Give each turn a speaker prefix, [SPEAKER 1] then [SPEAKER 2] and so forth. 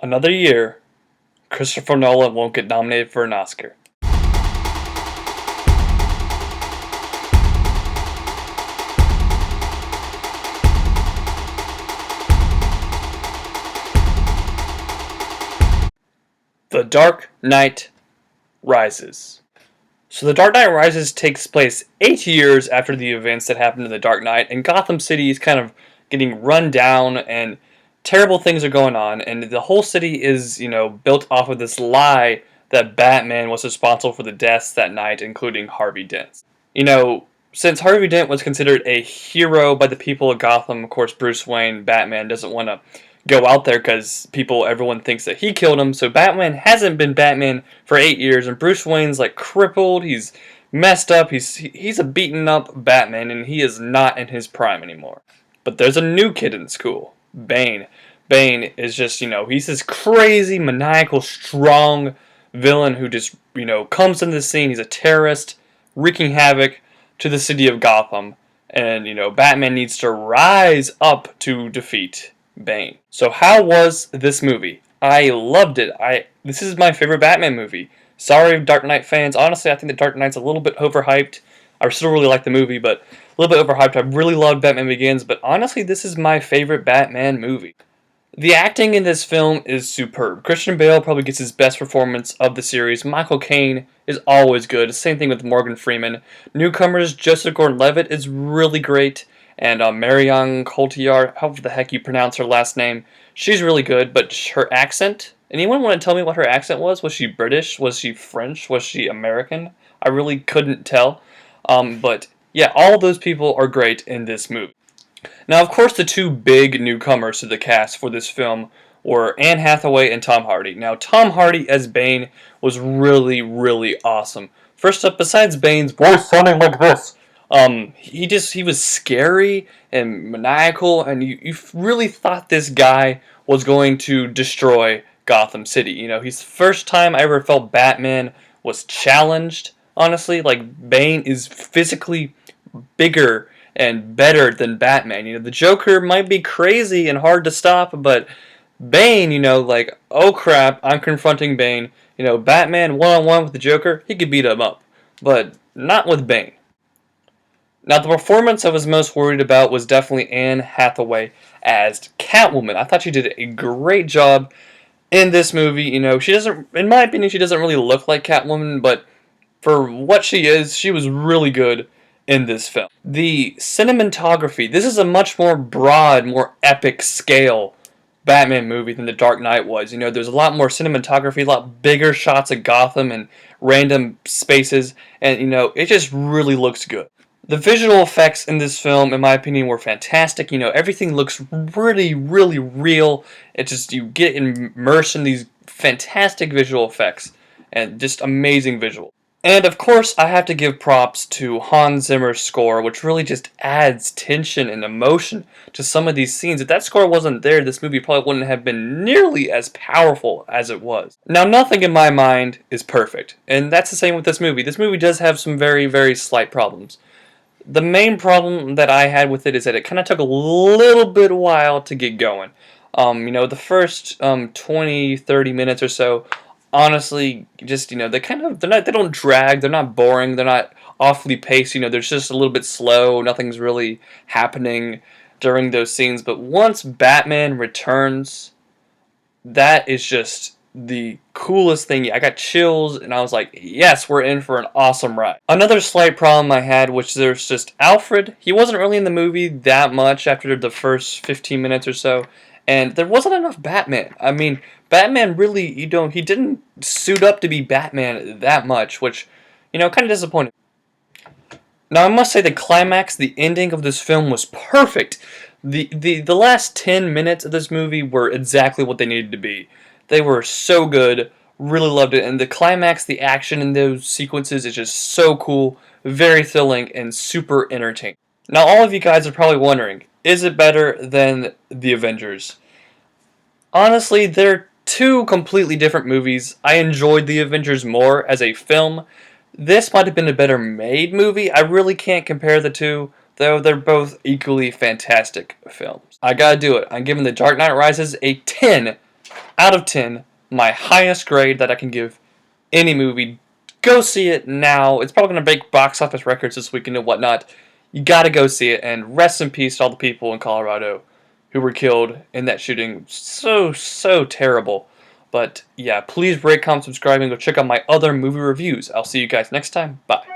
[SPEAKER 1] Another year, Christopher Nolan won't get nominated for an Oscar. The Dark Knight Rises. So The Dark Knight Rises takes place 8 years after the events that happened in The Dark Knight, and Gotham City is kind of getting run down, and terrible things are going on, and the whole city is, built off of this lie that Batman was responsible for the deaths that night, including Harvey Dent. Since Harvey Dent was considered a hero by the people of Gotham, of course, Bruce Wayne, Batman, doesn't want to go out there because everyone thinks that he killed him. So Batman hasn't been Batman for 8 years, and Bruce Wayne's like crippled. He's messed up. He's a beaten up Batman, and he is not in his prime anymore. But there's a new kid in school, Bane. Bane is just, he's this crazy, maniacal, strong villain who just, comes into the scene. He's a terrorist, wreaking havoc to the city of Gotham. And, Batman needs to rise up to defeat Bane. So how was this movie? I loved it. This is my favorite Batman movie. Sorry, Dark Knight fans. Honestly, I think the Dark Knight's a little bit overhyped. I still really like the movie, but a little bit overhyped. I really loved Batman Begins, but honestly, this is my favorite Batman movie. The acting in this film is superb. Christian Bale probably gets his best performance of the series. Michael Caine is always good. Same thing with Morgan Freeman. Newcomers, Joseph Gordon-Levitt is really great. And Marion Cotillard, however the heck you pronounce her last name, she's really good, but her accent, anyone want to tell me what her accent was? Was she British? Was she French? Was she American? I really couldn't tell. But yeah, all those people are great in this movie. Now, of course, the two big newcomers to the cast for this film were Anne Hathaway and Tom Hardy. Now, Tom Hardy as Bane was really, really awesome. First up, besides Bane's voice sounding like this, he was scary and maniacal, and you really thought this guy was going to destroy Gotham City. He's the first time I ever felt Batman was challenged, honestly. Like, Bane is physically bigger and better than Batman. The Joker might be crazy and hard to stop, but Bane, oh crap, I'm confronting Bane. Batman one-on-one with the Joker, he could beat him up, but not with Bane. Now, the performance I was most worried about was definitely Anne Hathaway as Catwoman. I thought she did a great job in this movie. She doesn't, in my opinion, she doesn't really look like Catwoman, but for what she is, she was really good in this film. The cinematography, this is a much more broad, more epic scale Batman movie than The Dark Knight was. There's a lot more cinematography, a lot bigger shots of Gotham and random spaces, and, it just really looks good. The visual effects in this film, in my opinion, were fantastic. Everything looks really, really real. You get immersed in these fantastic visual effects and just amazing visual. And of course, I have to give props to Hans Zimmer's score, which really just adds tension and emotion to some of these scenes. If that score wasn't there, this movie probably wouldn't have been nearly as powerful as it was. Now, nothing in my mind is perfect, and that's the same with this movie. This movie does have some very, very slight problems. The main problem that I had with it is that it kind of took a little bit while to get going. The first 20, 30 minutes or so, honestly, just, they don't drag, they're not boring, they're not awfully paced, they're just a little bit slow, nothing's really happening during those scenes. But once Batman returns, that is just the coolest thing. I got chills, and I was like, yes, we're in for an awesome ride. Another slight problem I had, which there's just Alfred. He wasn't really in the movie that much after the first 15 minutes or so, and there wasn't enough Batman. I mean, Batman really, he didn't suit up to be Batman that much, which, kind of disappointed. Now, I must say the climax, the ending of this film was perfect. The last 10 minutes of this movie were exactly what they needed to be. They were so good, really loved it, and the climax, the action in those sequences is just so cool, very thrilling, and super entertaining. Now, all of you guys are probably wondering, is it better than The Avengers? Honestly, they're two completely different movies. I enjoyed The Avengers more as a film. This might have been a better made movie. I really can't compare the two, though they're both equally fantastic films. I gotta do it. I'm giving The Dark Knight Rises a 10 out of 10, my highest grade that I can give any movie. Go see it now. It's probably going to break box office records this weekend and whatnot. You got to go see it, and rest in peace to all the people in Colorado who were killed in that shooting. So terrible. But yeah, please rate, comment, subscribe, and go check out my other movie reviews. I'll see you guys next time. Bye.